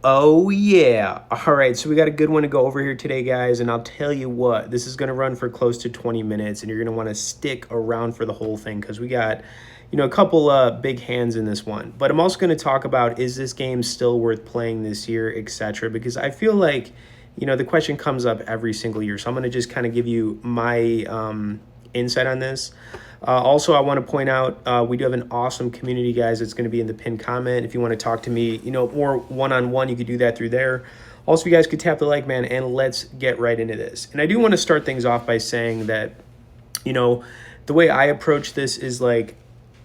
Oh yeah. All right, so we got a good one to go over here today, guys, and I'll tell you what, this is going to run for close to 20 minutes, and you're going to want to stick around for the whole thing because we got, a couple big hands in this one. But I'm also going to talk about, is this game still worth playing this year, etc., because I feel like, the question comes up every single year. So I'm going to just kind of give you my insight on this. Also, I want to point out we do have an awesome community, guys. It's going to be in the pinned comment. If you want to talk to me, more one-on-one, you could do that through there. Also, you guys could tap the like, man, and let's get right into this. And I do want to start things off by saying that, the way I approach this is like,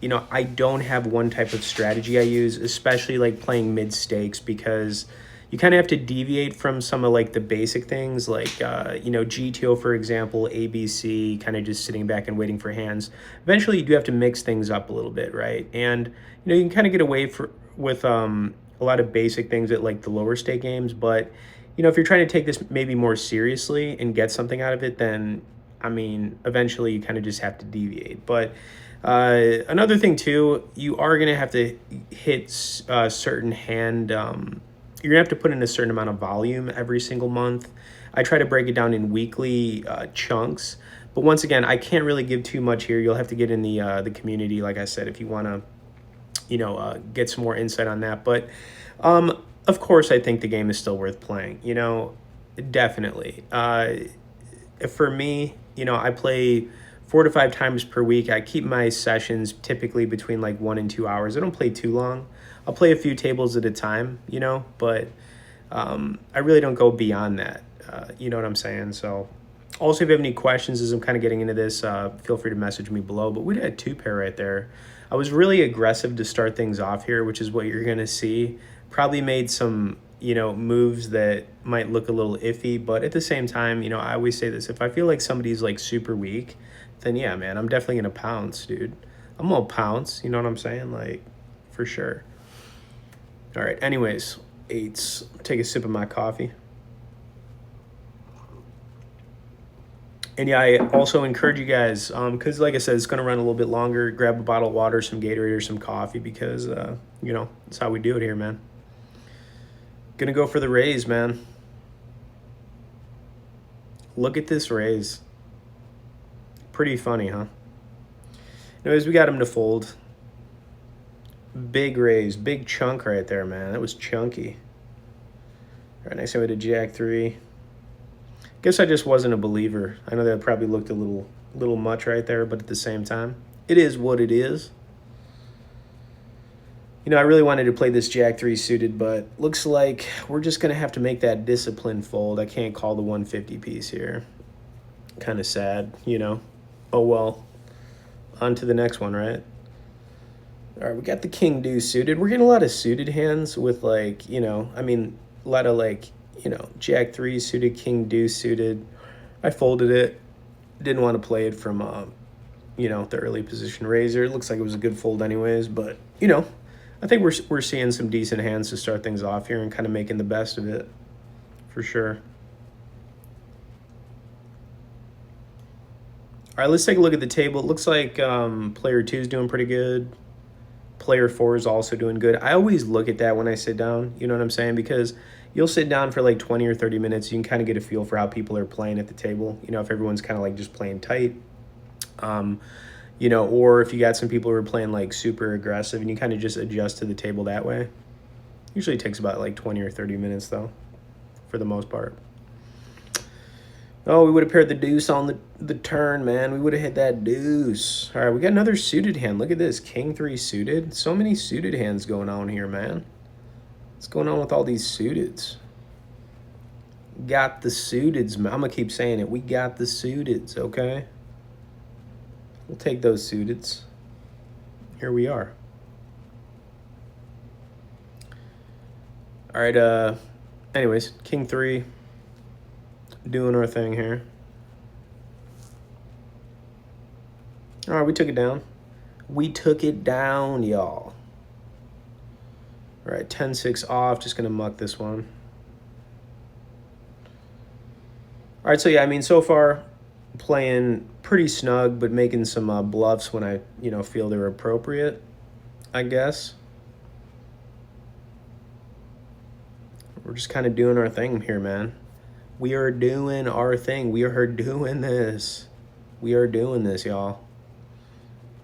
I don't have one type of strategy I use, especially like playing mid stakes, because you kind of have to deviate from some of like the basic things like, GTO, for example, ABC, kind of just sitting back and waiting for hands. Eventually, you do have to mix things up a little bit, right? And, you can kind of get away with a lot of basic things at like the lower stake games. But, if you're trying to take this maybe more seriously and get something out of it, then, eventually you kind of just have to deviate. But another thing, too, you are going to have to hit certain hand... you're gonna have to put in a certain amount of volume every single month. I try to break it down in weekly chunks, but once again, I can't really give too much here. You'll have to get in the community, like I said, if you want to, get some more insight on that. But of course, I think the game is still worth playing. Definitely. For me, I play 4 to 5 times per week. I keep my sessions typically between like 1 and 2 hours. I don't play too long. I'll play a few tables at a time, but I really don't go beyond that. You know what I'm saying? So also, if you have any questions as I'm kind of getting into this, feel free to message me below. But we had 2 pair right there. I was really aggressive to start things off here, which is what you're going to see. Probably made some, moves that might look a little iffy. But at the same time, I always say this. If I feel like somebody's like super weak, then yeah, man, I'm definitely going to pounce, dude. I'm going to pounce. You know what I'm saying? Like, for sure. All right, anyways, 8s. Take a sip of my coffee. And yeah, I also encourage you guys, because like I said, it's going to run a little bit longer. Grab a bottle of water, some Gatorade, or some coffee, because, that's how we do it here, man. Gonna go for the raise, man. Look at this raise. Pretty funny, huh? Anyways, we got him to fold. Big raise, big chunk right there, man. That was chunky. All right, next time we had a Jack 3. Guess I just wasn't a believer. I know that probably looked a little much right there, but at the same time, it is what it is. I really wanted to play this Jack 3 suited, but looks like we're just going to have to make that discipline fold. I can't call the 150 piece here. Kind of sad, Oh, well. On to the next one, right? All right, we got the king deuce suited. We're getting a lot of suited hands with like, a lot of like, Jack 3 suited, king deuce suited. I folded it. Didn't want to play it from, the early position raiser. It looks like it was a good fold anyways, but, I think we're seeing some decent hands to start things off here and kind of making the best of it, for sure. All right, let's take a look at the table. It looks like player 2 is doing pretty good. Player 4 is also doing good. I always look at that when I sit down, you know what I'm saying? Because you'll sit down for like 20 or 30 minutes. You can kind of get a feel for how people are playing at the table. If everyone's kind of like just playing tight. Or if you got some people who are playing like super aggressive and you kind of just adjust to the table that way. Usually takes about like 20 or 30 minutes though, for the most part. Oh, we would have paired the deuce on the turn, man. We would have hit that deuce. All right, we got another suited hand. Look at this, king 3 suited. So many suited hands going on here, man. What's going on with all these suiteds? Got the suiteds, man. I'm going to keep saying it. We got the suiteds, okay? We'll take those suiteds. Here we are. All right, anyways, king 3. Doing our thing here. All right, we took it down. We took it down, y'all. All right, 10-6 off. Just going to muck this one. All right, so yeah, so far playing pretty snug, but making some bluffs when I, feel they're appropriate, I guess. We're just kind of doing our thing here, man. We are doing our thing. We are doing this. We are doing this, y'all.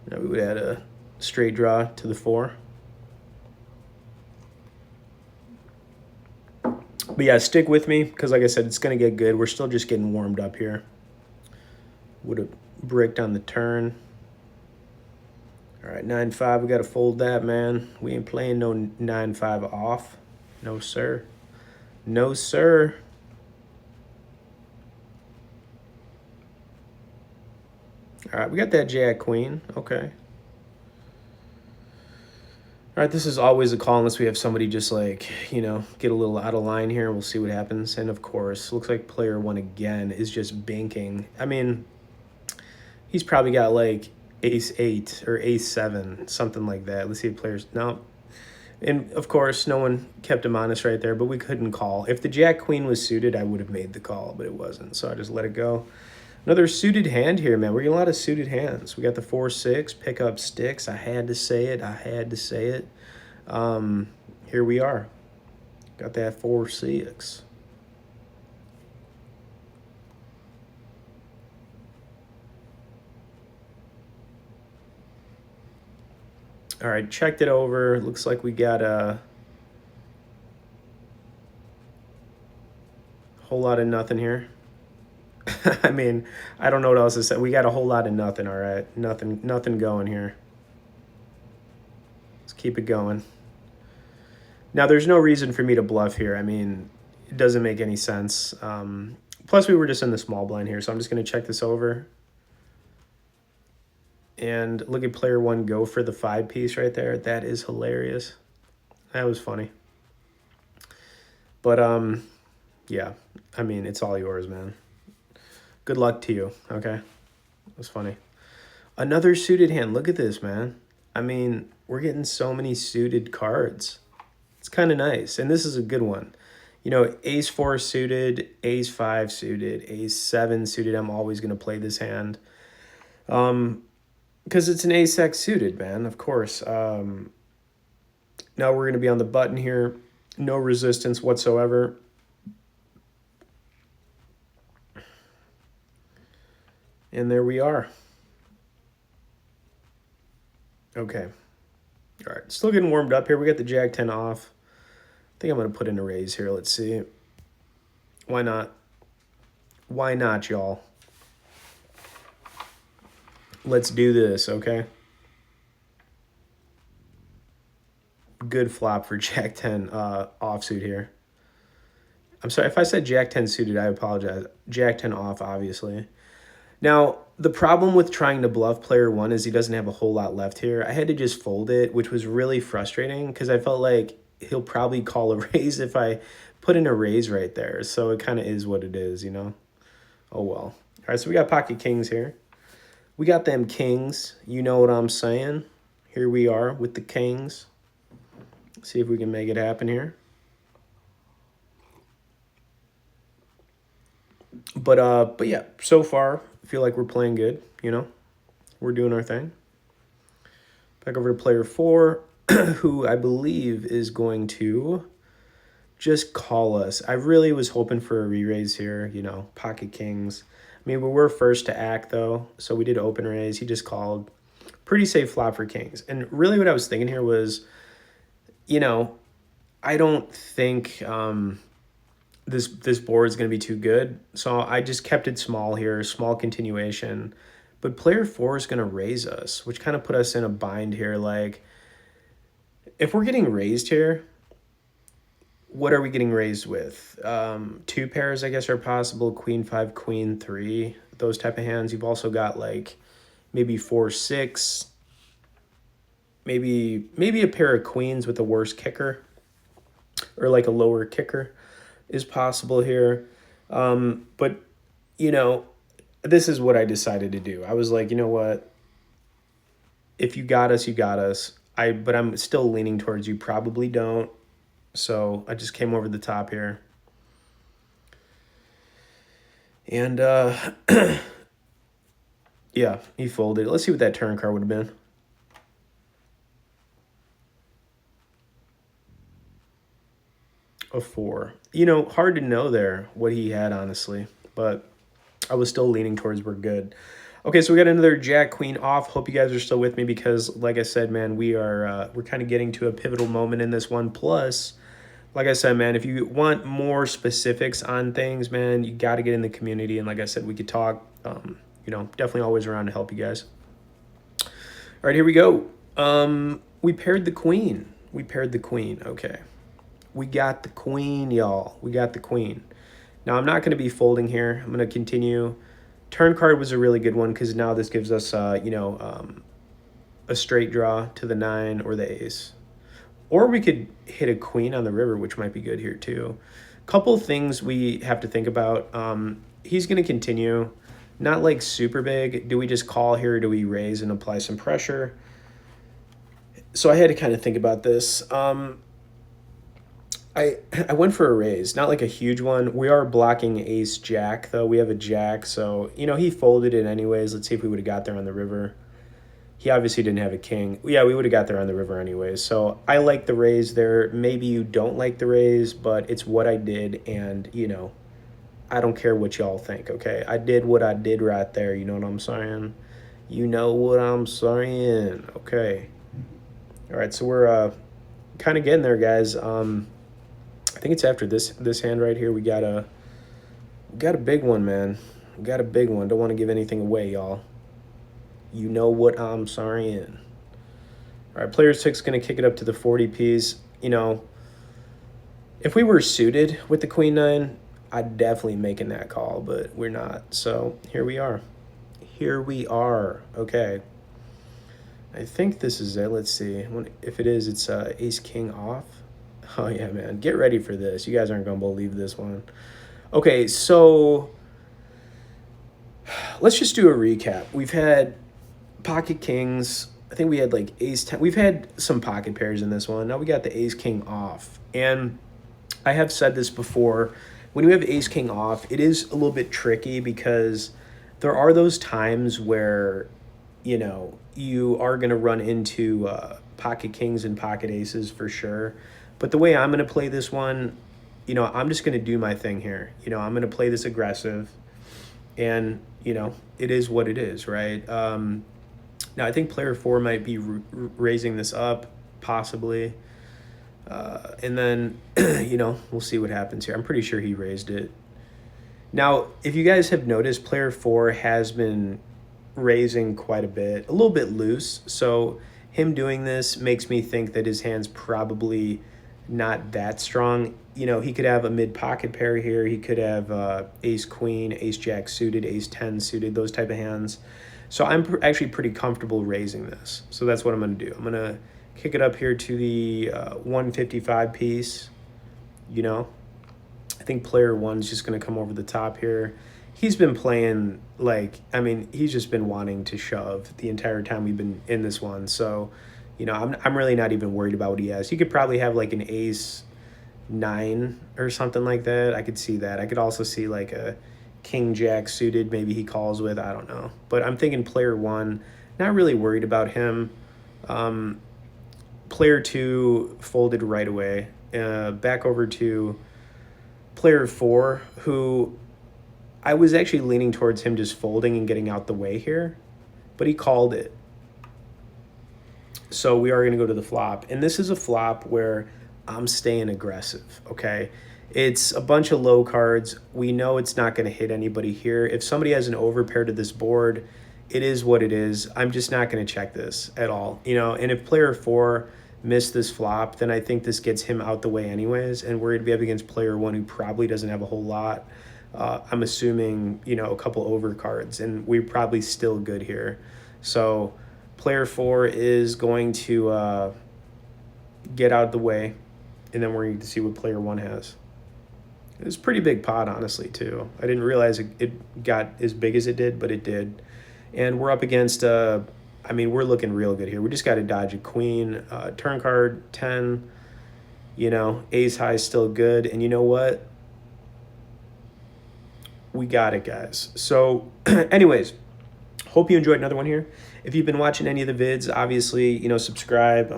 Now we would add a straight draw to the 4. But yeah, stick with me because, like I said, it's going to get good. We're still just getting warmed up here. Would have bricked on the turn. All right, 9-5. We got to fold that, man. We ain't playing no 9-5 off. No, sir. No, sir. All right, we got that Jack Queen. Okay. All right, this is always a call unless we have somebody just like, you know, get a little out of line here. We'll see what happens. And of course, looks like player 1 again is just banking. I mean, he's probably got like ace-8 or ace-7, something like that. Let's see if players, no. And of course, no one kept him honest right there, but we couldn't call. If the Jack Queen was suited, I would have made the call, but it wasn't. So I just let it go. Another suited hand here, man. We're getting a lot of suited hands. We got the 4-6, pick up sticks. I had to say it. I had to say it. Here we are. Got that 4-6. All right, checked it over. Looks like we got a whole lot of nothing here. I mean, I don't know what else to say. We got a whole lot of nothing, all right? Nothing going here. Let's keep it going. Now, there's no reason for me to bluff here. I mean, it doesn't make any sense. Plus, we were just in the small blind here, so I'm just going to check this over. And look at player 1 go for the 5-piece right there. That is hilarious. That was funny. But, yeah, I mean, it's all yours, man. Good luck to you, okay? That's funny. Another suited hand. Look at this, man. I mean, we're getting so many suited cards. It's kind of nice. And this is a good one. You know, ace-4 suited, ace-5 suited, ace-7 suited. I'm always going to play this hand. Because it's an ace-X suited, man, of course. Now we're going to be on the button here. No resistance whatsoever. And there we are. Okay. All right, still getting warmed up here. We got the Jack 10 off. I think I'm going to put in a raise here. Let's see. Why not? Why not, y'all? Let's do this, okay? Good flop for Jack 10 offsuit here. I'm sorry, if I said Jack 10 suited, I apologize. Jack 10 off, obviously. Now, the problem with trying to bluff player 1 is he doesn't have a whole lot left here. I had to just fold it, which was really frustrating because I felt like he'll probably call a raise if I put in a raise right there. So it kind of is what it is, you know? Oh, well. All right, so we got pocket kings here. We got them kings. You know what I'm saying? Here we are with the kings. Let's see if we can make it happen here. But yeah, so far, I feel like we're playing good, you know? We're doing our thing. Back over to player 4, who I believe is going to just call us. I really was hoping for a re-raise here, you know, pocket kings. I mean, we were first to act, though, so we did open raise. He just called. Pretty safe flop for kings. And really what I was thinking here was, you know, I don't think this board is going to be too good. So I just kept it small here, small continuation. But player 4 is going to raise us, which kind of put us in a bind here. Like, if we're getting raised here, what are we getting raised with? 2 pairs, I guess, are possible. Queen 5, Queen 3, those type of hands. You've also got, like, maybe 4, 6, maybe a pair of queens with a worse kicker or, like, a lower kicker is possible here. But, you know, this is what I decided to do. I was like, you know what? If you got us, you got us. But I'm still leaning towards you probably don't. So I just came over the top here. And, yeah, he folded. Let's see what that turn card would have been. a 4. You know, hard to know there what he had, honestly, but I was still leaning towards we're good. Okay, so we got another Jack Queen off. Hope you guys are still with me because, like I said, man, we're kind of getting to a pivotal moment in this one. Plus, like I said, man, if you want more specifics on things, man, you got to get in the community. And like I said, we could talk. You know, definitely always around to help you guys. All right, here we go. We paired the queen. We paired the queen. Okay. We got the queen, y'all. We got the queen. Now, I'm not going to be folding here. I'm going to continue. Turn card was a really good one because now this gives us, a straight draw to the 9 or the ace. Or we could hit a queen on the river, which might be good here too. Couple things we have to think about. He's going to continue. Not like super big. Do we just call here or do we raise and apply some pressure? So I had to kind of think about this. I went for a raise, not like a huge one. We are blocking ace jack though. We have a jack, so you know he folded it anyways. Let's see if we would have got there on the river. He obviously didn't have a king. Yeah, we would have got there on the river anyways. So I like the raise there. Maybe you don't like the raise, but it's what I did, and you know, I don't care what y'all think. Okay, I did what I did right there. You know what I'm saying? You know what I'm saying? Okay. All right, so we're kind of getting there, guys. I think it's after this hand right here. We got a big one, man. We got a big one. Don't want to give anything away, y'all. You know what I'm saying. All right, player 6 going to kick it up to the 40 piece. You know, if we were suited with the queen 9, I'd definitely making that call, but we're not. So here we are. Here we are. Okay. I think this is it. Let's see. If it is, it's ace king off. Oh, yeah, man. Get ready for this. You guys aren't going to believe this one. Okay, so let's just do a recap. We've had pocket kings. I think we had like ace 10. We've had some pocket pairs in this one. Now we got the ace king off. And I have said this before. When you have ace king off, it is a little bit tricky because there are those times where, you know, you are going to run into pocket kings and pocket aces for sure. But the way I'm going to play this one, you know, I'm just going to do my thing here. You know, I'm going to play this aggressive. And, you know, it is what it is, right? Now, I think player 4 might be raising this up, possibly. And then, you know, we'll see what happens here. I'm pretty sure he raised it. Now, if you guys have noticed, player 4 has been raising quite a bit, a little bit loose. So him doing this makes me think that his hand's probably not that strong. You know, he could have a mid-pocket pair here. He could have ace-queen, ace-jack suited, ace-10 suited, those type of hands. So I'm actually pretty comfortable raising this. So that's what I'm going to do. I'm going to kick it up here to the 155 piece. You know, I think player 1's just going to come over the top here. He's been playing like, I mean, he's just been wanting to shove the entire time we've been in this one. So, you know, I'm really not even worried about what he has. He could probably have like an ace 9 or something like that. I could see that. I could also see like a king jack suited. Maybe he calls with, I don't know. But I'm thinking player 1, not really worried about him. Player 2 folded right away. Back over to player 4, who I was actually leaning towards him just folding and getting out the way here, but he called it. So we are going to go to the flop. And this is a flop where I'm staying aggressive, okay? It's a bunch of low cards. We know it's not going to hit anybody here. If somebody has an overpair to this board, it is what it is. I'm just not going to check this at all, you know? And if player 4 missed this flop, then I think this gets him out the way anyways, and we're going to be up against player 1 who probably doesn't have a whole lot. I'm assuming, you know, a couple over cards, and we're probably still good here. So player 4 is going to get out of the way, and then we're going to see what player 1 has. It was a pretty big pot, honestly, too. I didn't realize it got as big as it did, but it did. And we're up against, I mean, we're looking real good here. We just got to dodge a queen. Turn card, 10. You know, ace high is still good. And you know what? We got it, guys. So anyways, hope you enjoyed another one here. If you've been watching any of the vids, obviously, you know, subscribe.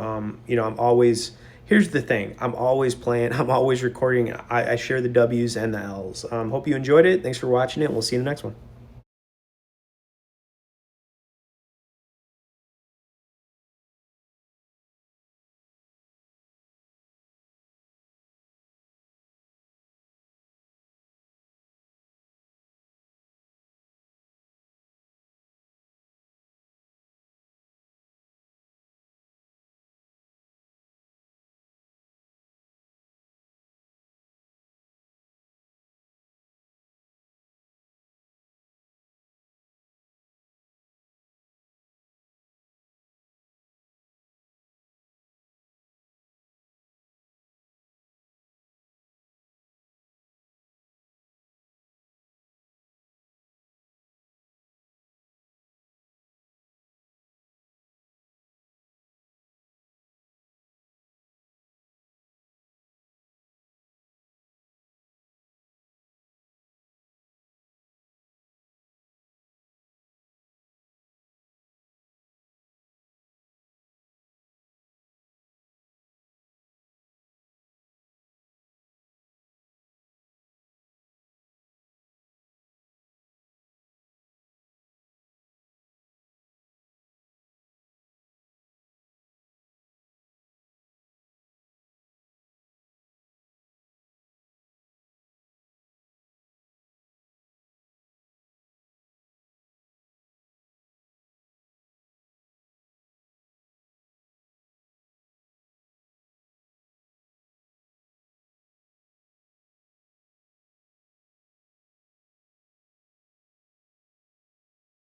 You know, I'm always here's the thing. I'm always playing. I'm always recording. I share the W's and the L's. Hope you enjoyed it. Thanks for watching it. We'll see you in the next one.